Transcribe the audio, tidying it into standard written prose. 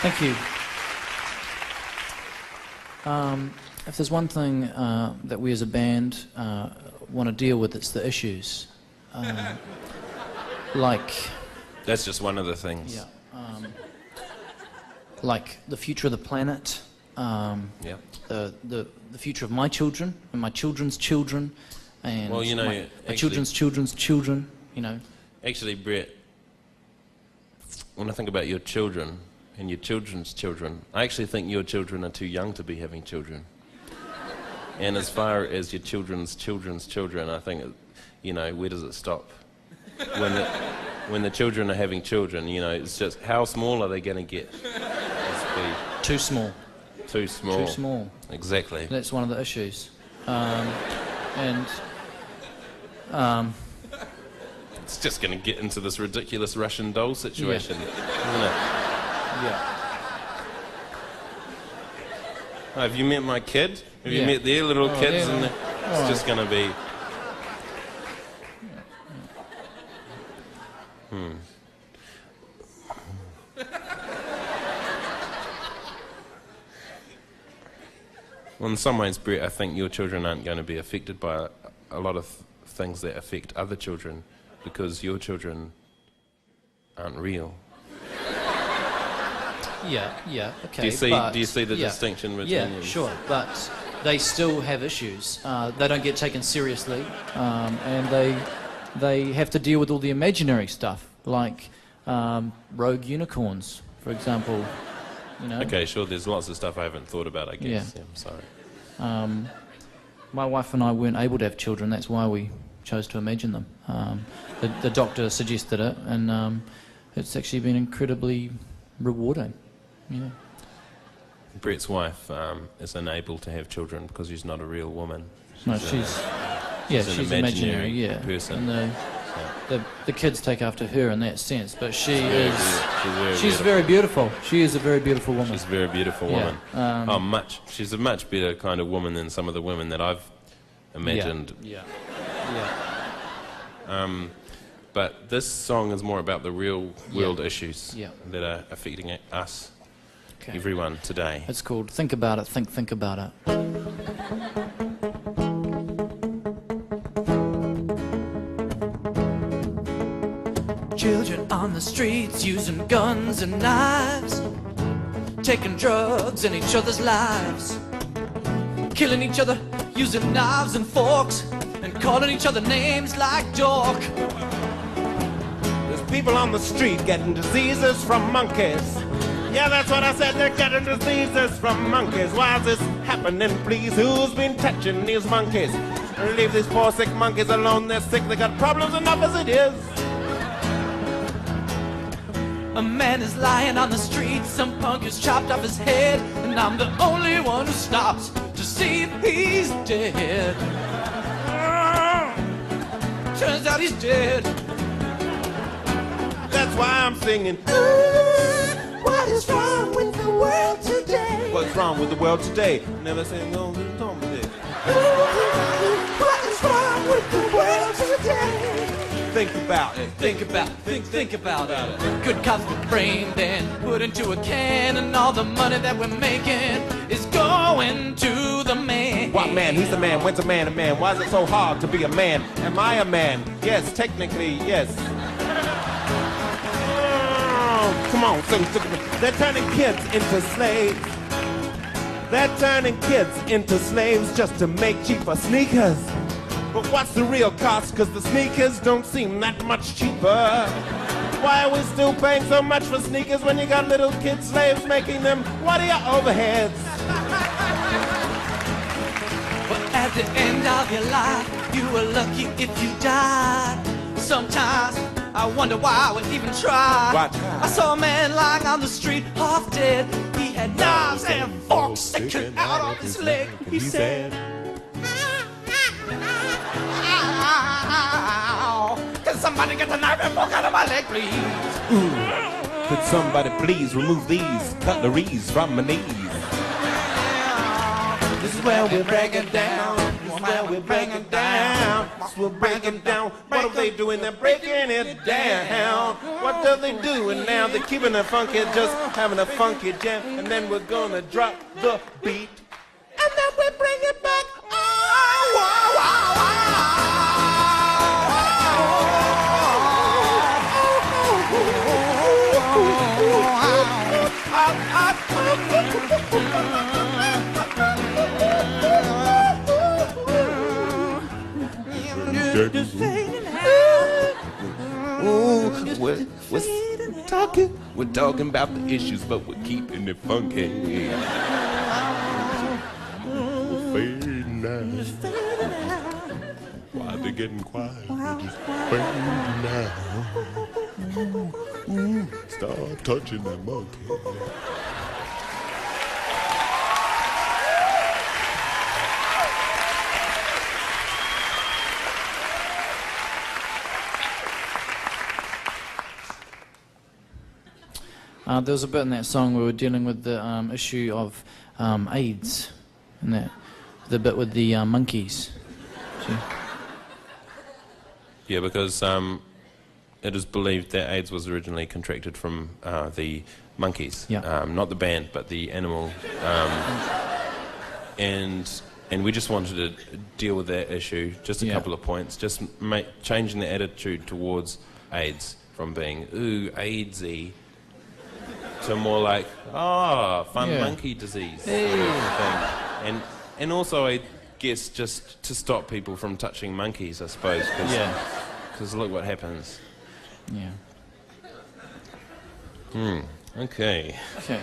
Thank you. If there's one thing that we as a band want to deal with, it's the issues. Like... That's just one of the things. Yeah. Like the future of the planet, Yeah. the future of my children and my children's children, and Well, you know, my actually- children's children's children, you know. Actually, Brett, when I think about your children and your children's children, I actually think your children are too young to be having children. And as far as your children's children's children, I think, you know, where does it stop? When the children are having children, you know, it's just how small are they going to get? Too small. Too small. Too small. Exactly. That's one of the issues. It's just going to get into this ridiculous Russian doll situation, isn't it? Yeah. Oh, have you met my kid? Have you Yeah. met their little kids? yeah. And it's just going to be... Well, in some ways, Brett, I think your children aren't going to be affected by a lot of things that affect other children because your children aren't real. Yeah, okay. Do you see the yeah, distinction between Yeah, them? sure, but they still have issues. They don't get taken seriously, and they have to deal with all the imaginary stuff, like rogue unicorns, for example. You know? Okay, sure, there's lots of stuff I haven't thought about, I guess. Yeah. I'm sorry. My wife and I weren't able to have children, that's why we chose to imagine them. The doctor suggested it, and it's actually been incredibly rewarding. Yeah. Brett's wife is unable to have children because she's not a real woman. No, she's she's an imaginary, yeah. person. And the kids take after her in that sense, but she's very very beautiful. She is a very beautiful woman. She's a very beautiful Yeah, woman. She's a much better kind of woman than some of the women that I've imagined. Yeah. But this song is more about the real world issues Yeah. that are affecting us, Okay. everyone today. It's called Think About It, Think About It. Children on the streets using guns and knives, taking drugs in each other's lives, killing each other using knives and forks, and calling each other names like dork. There's people on the street getting diseases from monkeys. Yeah, that's what I said, they're getting diseases from monkeys. Why is this happening, please? Who's been touching these monkeys? Leave these poor sick monkeys alone, they're sick, they got problems enough as it is. A man is lying on the street, some punk has chopped off his head, and I'm the only one who stops to see if he's dead. Turns out he's dead. That's why I'm singing. What is wrong with the world today? What's wrong with the world today? Never sing on the tone with it. What is wrong with the world today? Think about it. Think about it. Good cops were framed and put into a can, and all the money that we're making is going to the man. What man? He's a man. When's a man a man? Why is it so hard to be a man? Am I a man? Yes, technically, yes. Oh, come on, sing. They're turning kids into slaves. They're turning kids into slaves just to make cheaper sneakers. But what's the real cost? Cause the sneakers don't seem that much cheaper. Why are we still paying so much for sneakers when you got little kid slaves making them? What are your overheads? But at the end of your life, you were lucky if you died. Sometimes I wonder why I would even try. Why try? I saw a man lying on the street, half dead. He had knives and forks sticking out of his leg. He said, "Can somebody get the knife and fork out of my leg, please?" Ooh. Could somebody please remove these cutleries from my knees? This is where we break it down. Well, we break it down. We'll break it down. What are they doing? They're breaking it down. What do they do? And now they're keeping it funky, just having a funky jam. And then we're gonna drop the beat. And then we bring it back. Oh, wow, wow, We're talking about the issues, but we're keeping it funky. fading now. Why they getting quiet? They're just fading now. Stop touching that monkey. There was a bit in that song where we were dealing with the issue of AIDS, and that the bit with the monkeys. See? Yeah, because it is believed that AIDS was originally contracted from the monkeys. Yeah. Not the band, but the animal. And we just wanted to deal with that issue, just a couple of points, just changing the attitude towards AIDS from being, ooh, AIDS-y, to more like, fun monkey disease sort of thing. And also, I guess, just to stop people from touching monkeys, I suppose, because look what happens. Yeah. Okay. Okay.